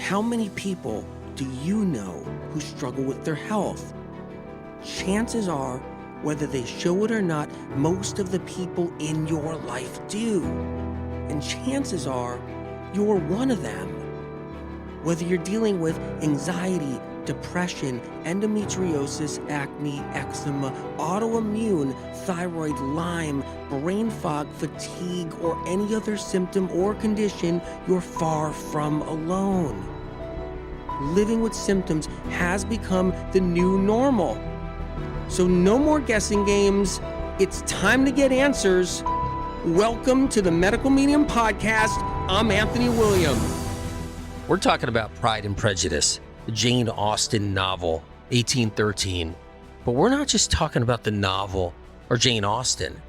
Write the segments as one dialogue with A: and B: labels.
A: How many people do you know who struggle with their health? Chances are, whether they show it or not, most of the people in your life do. And chances are, you're one of them. Whether you're dealing with anxiety, depression, endometriosis, acne, eczema, autoimmune, thyroid, Lyme, brain fog, fatigue, or any other symptom or condition, you're far from alone. Living with symptoms has become the new normal. So no more guessing games. It's time to get answers. Welcome to the Medical Medium Podcast. I'm Anthony William. We're talking about Pride and Prejudice, the Jane Austen novel, 1813. But we're not just talking about the novel or Jane Austen.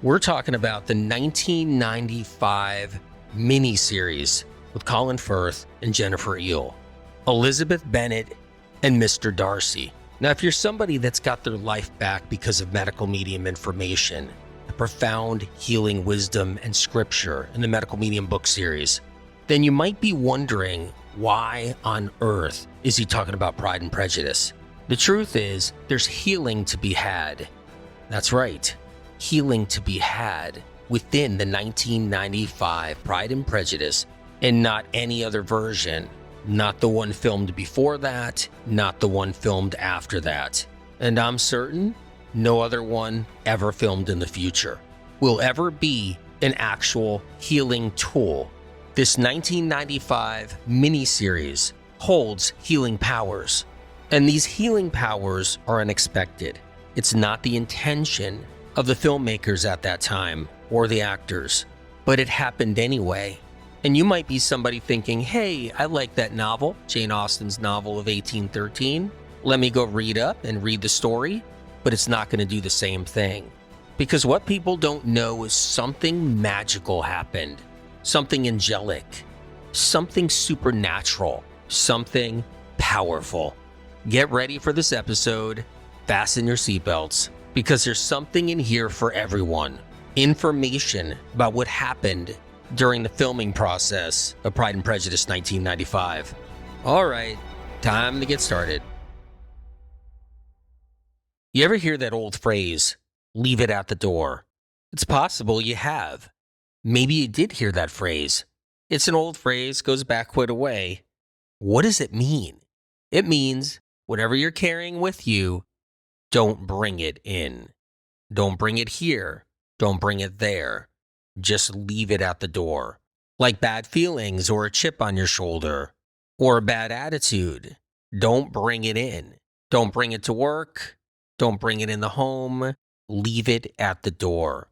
A: We're talking about the 1995 miniseries with Colin Firth and Jennifer Eel, Elizabeth Bennet and Mr. Darcy. Now, if you're somebody that's got their life back because of medical medium information, the profound healing wisdom and scripture in the Medical Medium book series, then you might be wondering, why on earth is he talking about Pride and Prejudice? The truth is, there's healing to be had. That's right, healing to be had within the 1995 Pride and Prejudice, and not any other version. Not the one filmed before that, not the one filmed after that. And I'm certain no other one ever filmed in the future will ever be an actual healing tool. This 1995 miniseries holds healing powers, and these healing powers are unexpected. It's not the intention of the filmmakers at that time or the actors, but it happened anyway. And you might be somebody thinking, hey, I like that novel, Jane Austen's novel of 1813. Let me go read up and read the story, but it's not going to do the same thing. Because what people don't know is something magical happened. Something angelic, something supernatural, something powerful. Get ready for this episode, fasten your seatbelts, because there's something in here for everyone. Information about what happened during the filming process of Pride and Prejudice 1995. All right, time to get started. You ever hear that old phrase, leave it at the door? It's possible you have. Maybe you did hear that phrase. It's an old phrase, goes back quite a way. What does it mean? It means whatever you're carrying with you, don't bring it in. Don't bring it here. Don't bring it there. Just leave it at the door. Like bad feelings or a chip on your shoulder or a bad attitude. Don't bring it in. Don't bring it to work. Don't bring it in the home. Leave it at the door.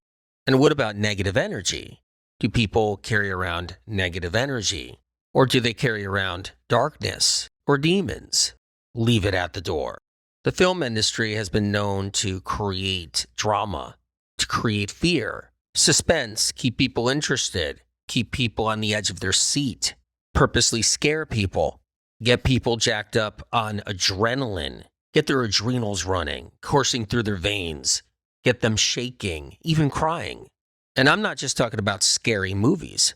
A: And what about negative energy? Do people carry around negative energy? Or do they carry around darkness or demons? Leave it at the door. The film industry has been known to create drama, to create fear, suspense, keep people interested, keep people on the edge of their seat, purposely scare people, get people jacked up on adrenaline, get their adrenals running, coursing through their veins, get them shaking, even crying. And I'm not just talking about scary movies.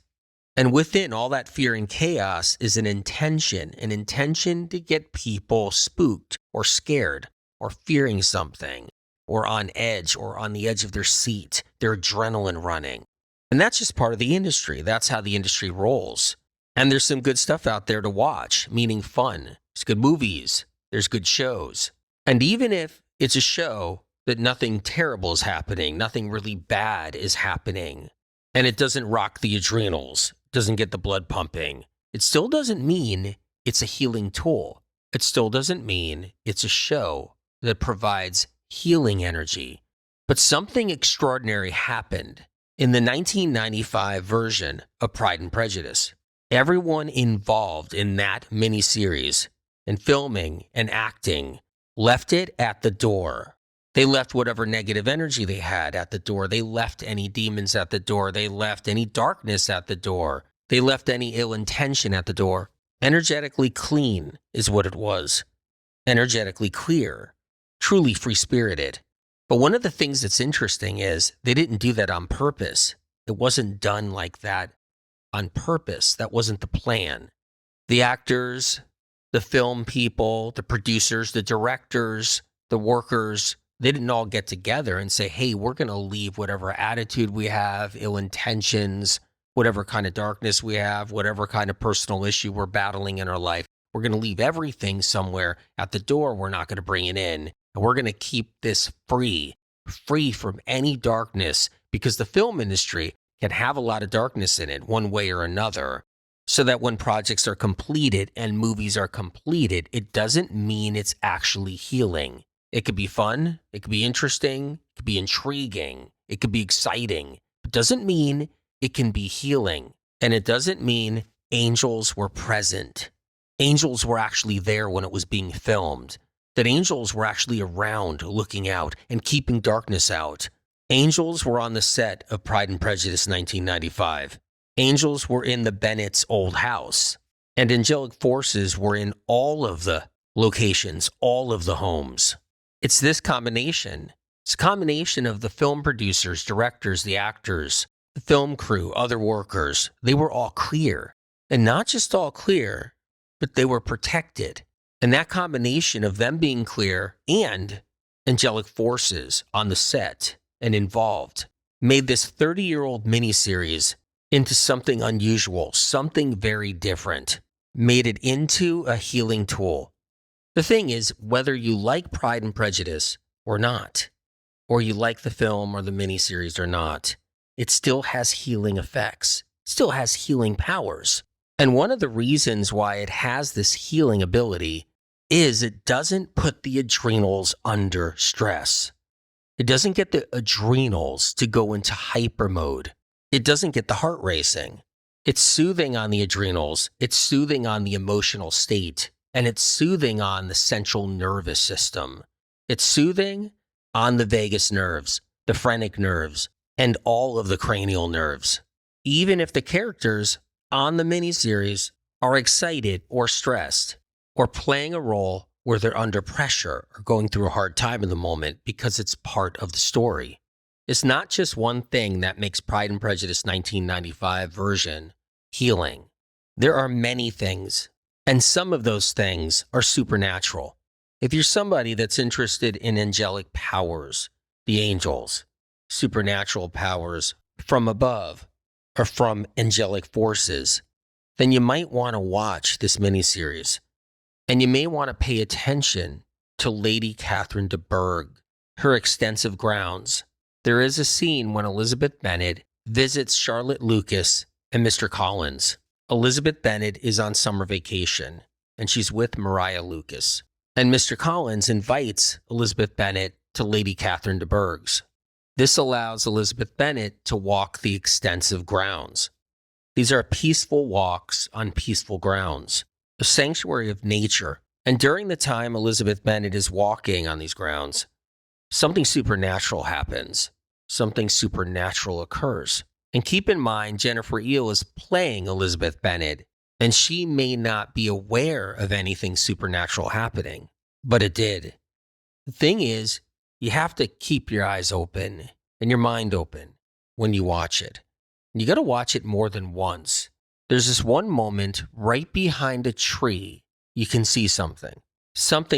A: And within all that fear and chaos is an intention to get people spooked or scared or fearing something or on edge or on the edge of their seat, their adrenaline running. And that's just part of the industry. That's how the industry rolls. And there's some good stuff out there to watch, meaning fun. There's good movies. There's good shows. And even if it's a show that nothing terrible is happening, nothing really bad is happening, and it doesn't rock the adrenals, doesn't get the blood pumping, it still doesn't mean it's a healing tool. It still doesn't mean it's a show that provides healing energy. But something extraordinary happened in the 1995 version of Pride and Prejudice. Everyone involved in that miniseries, in filming and acting, left it at the door. They left whatever negative energy they had at the door. They left any demons at the door. They left any darkness at the door. They left any ill intention at the door. Energetically clean is what it was. Energetically clear. Truly free-spirited. But one of the things that's interesting is they didn't do that on purpose. It wasn't done like that on purpose. That wasn't the plan. The actors, the film people, the producers, the directors, the workers, they didn't all get together and say, hey, we're going to leave whatever attitude we have, ill intentions, whatever kind of darkness we have, whatever kind of personal issue we're battling in our life. We're going to leave everything somewhere at the door. We're not going to bring it in. And we're going to keep this free from any darkness, because the film industry can have a lot of darkness in it one way or another. So that when projects are completed and movies are completed, it doesn't mean it's actually healing. It could be fun, it could be interesting, it could be intriguing, it could be exciting. It doesn't mean it can be healing. And it doesn't mean angels were present. Angels were actually there when it was being filmed. That angels were actually around looking out and keeping darkness out. Angels were on the set of Pride and Prejudice 1995. Angels were in the Bennet's old house. And angelic forces were in all of the locations, all of the homes. It's this combination. It's a combination of the film producers, directors, the actors, the film crew, other workers. They were all clear. And not just all clear, but they were protected. And that combination of them being clear and angelic forces on the set and involved made this 30-year-old miniseries into something unusual, something very different, made it into a healing tool. The thing is, whether you like Pride and Prejudice or not, or you like the film or the miniseries or not, it still has healing effects, still has healing powers. And one of the reasons why it has this healing ability is it doesn't put the adrenals under stress. It doesn't get the adrenals to go into hyper mode. It doesn't get the heart racing. It's soothing on the adrenals. It's soothing on the emotional state. And it's soothing on the central nervous system. It's soothing on the vagus nerves, the phrenic nerves, and all of the cranial nerves. Even if the characters on the miniseries are excited or stressed or playing a role where they're under pressure or going through a hard time in the moment, because it's part of the story. It's not just one thing that makes Pride and Prejudice 1995 version healing. There are many things, and some of those things are supernatural. If you're somebody that's interested in angelic powers, the angels, supernatural powers from above, or from angelic forces, then you might want to watch this miniseries. And you may want to pay attention to Lady Catherine de Bourgh, her extensive grounds. There is a scene when Elizabeth Bennet visits Charlotte Lucas and Mr. Collins. Elizabeth Bennet is on summer vacation, and she's with Maria Lucas. And Mr. Collins invites Elizabeth Bennet to Lady Catherine de Bourgh's. This allows Elizabeth Bennet to walk the extensive grounds. These are peaceful walks on peaceful grounds, a sanctuary of nature. And during the time Elizabeth Bennet is walking on these grounds, something supernatural happens. Something supernatural occurs. And keep in mind, Jennifer Eel is playing Elizabeth Bennet, and she may not be aware of anything supernatural happening, but it did. The thing is, you have to keep your eyes open and your mind open when you watch it. And you got to watch it more than once. There's this one moment right behind a tree. You can see something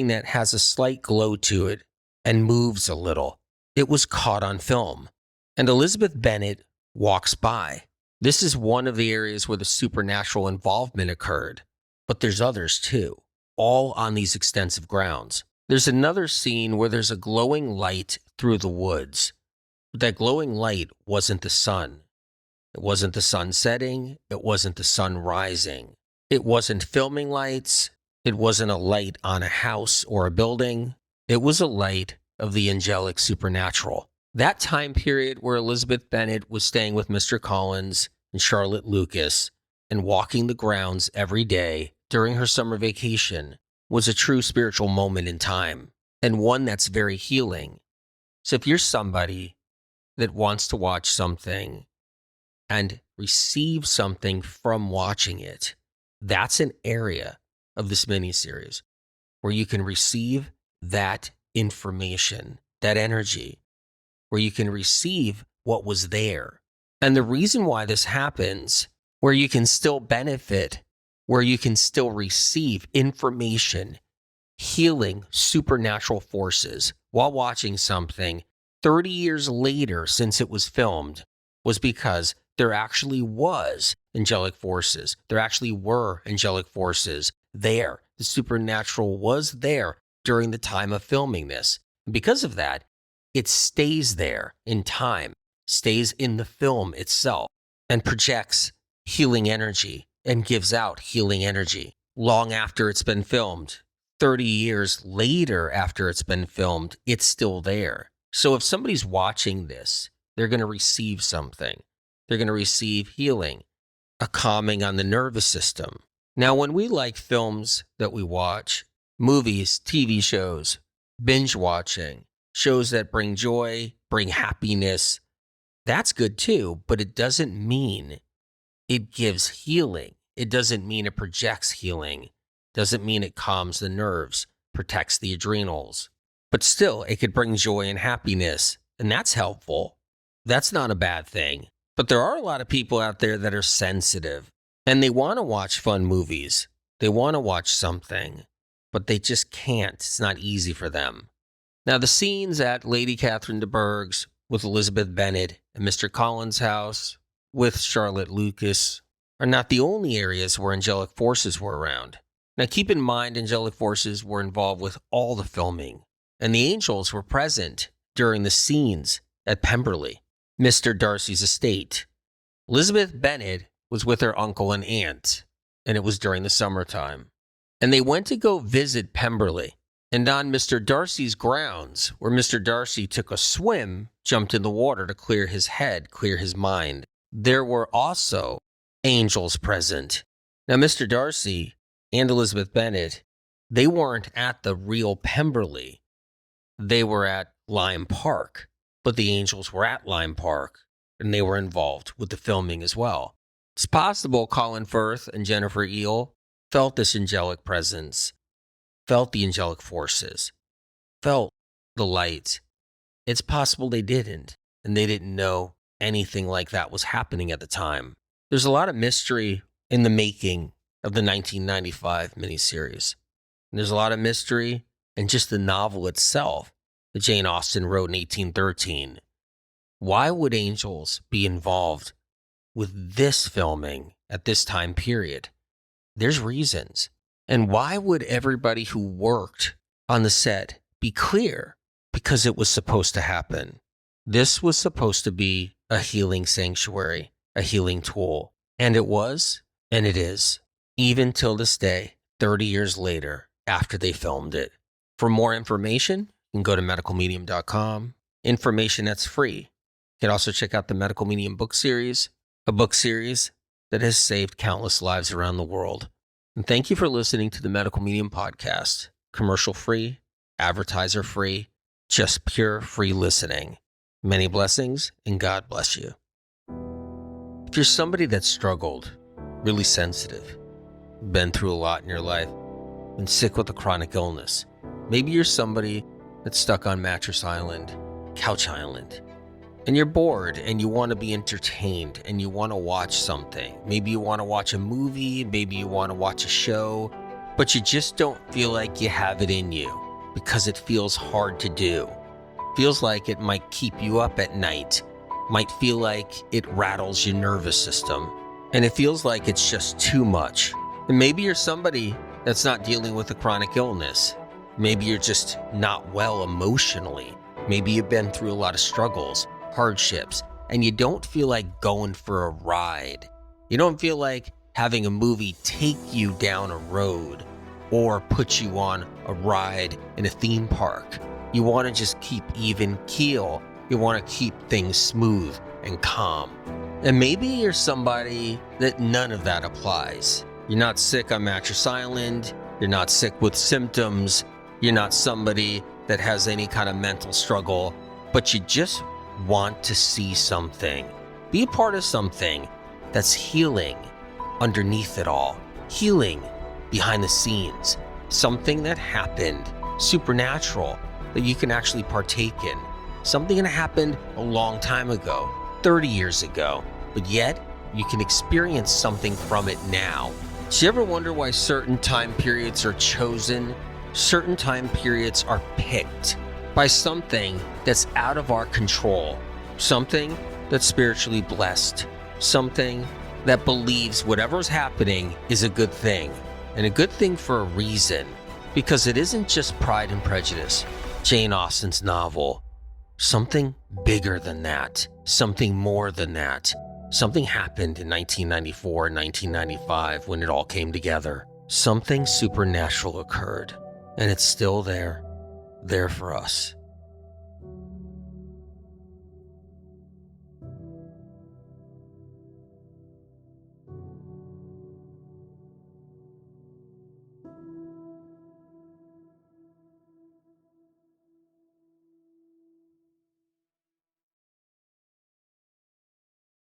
A: that has a slight glow to it and moves a little. It was caught on film. And Elizabeth Bennet walks by. This is one of the areas where the supernatural involvement occurred, but there's others too, all on these extensive grounds. There's another scene where there's a glowing light through the woods. But that glowing light wasn't the sun. It wasn't the sun setting. It wasn't the sun rising. It wasn't filming lights. It wasn't a light on a house or a building. It was a light of the angelic supernatural. That time period where Elizabeth Bennet was staying with Mr. Collins and Charlotte Lucas and walking the grounds every day during her summer vacation was a true spiritual moment in time, and one that's very healing. So if you're somebody that wants to watch something and receive something from watching it, that's an area of this miniseries where you can receive that information, that energy, where you can receive what was there. And the reason why this happens, where you can still benefit where you can still receive information, healing supernatural forces while watching something 30 years later since it was filmed, was because there actually was angelic forces. There actually were angelic forces there. The supernatural was there during the time of filming this. And because of that, it stays there in time, stays in the film itself, and projects healing energy and gives out healing energy long after it's been filmed. 30 years later after it's been filmed, it's still there. So if somebody's watching this, they're going to receive something. They're going to receive healing, a calming on the nervous system. Now, when we like films that we watch, movies, TV shows, binge watching, shows that bring joy, bring happiness, that's good too, but it doesn't mean it gives healing. It doesn't mean it projects healing. Doesn't mean it calms the nerves, protects the adrenals. But still, it could bring joy and happiness, and that's helpful. That's not a bad thing. But there are a lot of people out there that are sensitive, and they want to watch fun movies. They want to watch something, but they just can't. It's not easy for them. Now, the scenes at Lady Catherine de Bourgh's with Elizabeth Bennet and Mr. Collins' house with Charlotte Lucas are not the only areas where angelic forces were around. Now, keep in mind, angelic forces were involved with all the filming, and the angels were present during the scenes at Pemberley, Mr. Darcy's estate. Elizabeth Bennet was with her uncle and aunt, and it was during the summertime. And they went to go visit Pemberley. And on Mr. Darcy's grounds, where Mr. Darcy took a swim, jumped in the water to clear his head, clear his mind, there were also angels present. Now, Mr. Darcy and Elizabeth Bennet, they weren't at the real Pemberley. They were at Lyme Park, but the angels were at Lyme Park, and they were involved with the filming as well. It's possible Colin Firth and Jennifer Eel felt this angelic presence, felt the angelic forces, felt the light. It's possible they didn't, and they didn't know anything like that was happening at the time. There's a lot of mystery in the making of the 1995 miniseries. And there's a lot of mystery in just the novel itself that Jane Austen wrote in 1813. Why would angels be involved with this filming at this time period? There's reasons. And why would everybody who worked on the set be clear? Because it was supposed to happen. This was supposed to be a healing sanctuary, a healing tool. And it was, and it is, even till this day, 30 years later, after they filmed it. For more information, you can go to medicalmedium.com. Information that's free. You can also check out the Medical Medium book series, a book series that has saved countless lives around the world. And thank you for listening to the Medical Medium podcast. Commercial free, advertiser free, just pure free listening. Many blessings, and God bless you. If you're somebody that struggled, really sensitive, been through a lot in your life, been sick with a chronic illness, maybe you're somebody that's stuck on Mattress Island, Couch Island, and you're bored and you want to be entertained and you want to watch something. Maybe you want to watch a movie, maybe you want to watch a show, but you just don't feel like you have it in you because it feels hard to do. Feels like it might keep you up at night, might feel like it rattles your nervous system, and it feels like it's just too much. And maybe you're somebody that's not dealing with a chronic illness. Maybe you're just not well emotionally. Maybe you've been through a lot of struggles, hardships, and you don't feel like going for a ride. You don't feel like having a movie take you down a road or put you on a ride in a theme park. You want to just keep even keel. You want to keep things smooth and calm. And maybe you're somebody that none of that applies. You're not sick on Mattress Island. You're not sick with symptoms. You're not somebody that has any kind of mental struggle, but you just want to see something. Be a part of something that's healing underneath it all. Healing behind the scenes. Something that happened, supernatural, that you can actually partake in. Something that happened a long time ago, 30 years ago, but yet you can experience something from it now, Do you ever wonder why certain time periods are chosen? Certain time periods are picked by something that's out of our control, something that's spiritually blessed, something that believes whatever's happening is a good thing, and a good thing for a reason, because it isn't just Pride and Prejudice, Jane Austen's novel. Something bigger than that, something more than that. Something happened in 1994 and 1995 when it all came together. Something supernatural occurred, and it's still there for us.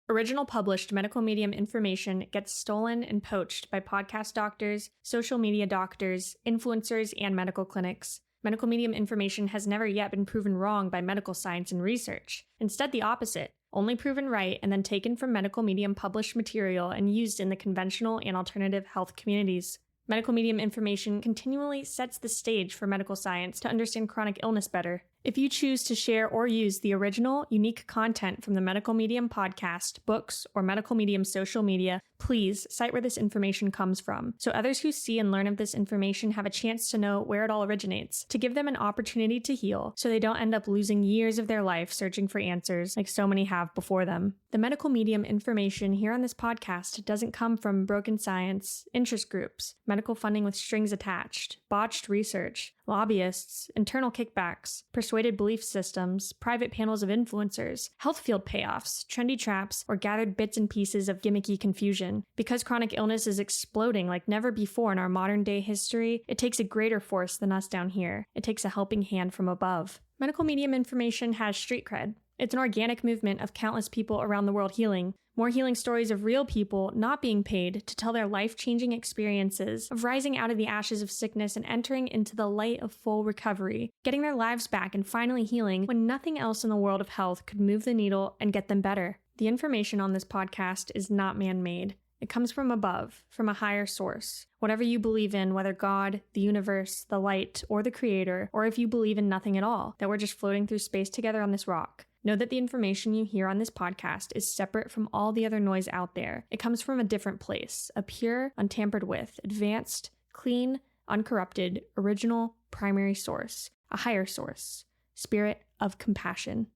B: Original published medical medium information gets stolen and poached by podcast doctors, social media doctors, influencers, and medical clinics. Medical medium information has never yet been proven wrong by medical science and research. Instead, the opposite, only proven right and then taken from medical medium published material and used in the conventional and alternative health communities. Medical medium information continually sets the stage for medical science to understand chronic illness better. If you choose to share or use the original, unique content from the Medical Medium podcast, books, or Medical Medium social media, please cite where this information comes from, so others who see and learn of this information have a chance to know where it all originates, to give them an opportunity to heal, so they don't end up losing years of their life searching for answers like so many have before them. The Medical Medium information here on this podcast doesn't come from broken science, interest groups, medical funding with strings attached, botched research, lobbyists, internal kickbacks, persuaded belief systems, private panels of influencers, health field payoffs, trendy traps, or gathered bits and pieces of gimmicky confusion. Because chronic illness is exploding like never before in our modern day history, it takes a greater force than us down here. It takes a helping hand from above. Medical medium information has street cred. It's an organic movement of countless people around the world healing. More healing stories of real people not being paid to tell their life-changing experiences of rising out of the ashes of sickness and entering into the light of full recovery, getting their lives back and finally healing when nothing else in the world of health could move the needle and get them better. The information on this podcast is not man-made. It comes from above, from a higher source. Whatever you believe in, whether God, the universe, the light, or the creator, or if you believe in nothing at all, that we're just floating through space together on this rock. Know that the information you hear on this podcast is separate from all the other noise out there. It comes from a different place, a pure, untampered with, advanced, clean, uncorrupted, original, primary source, a higher source, spirit of compassion.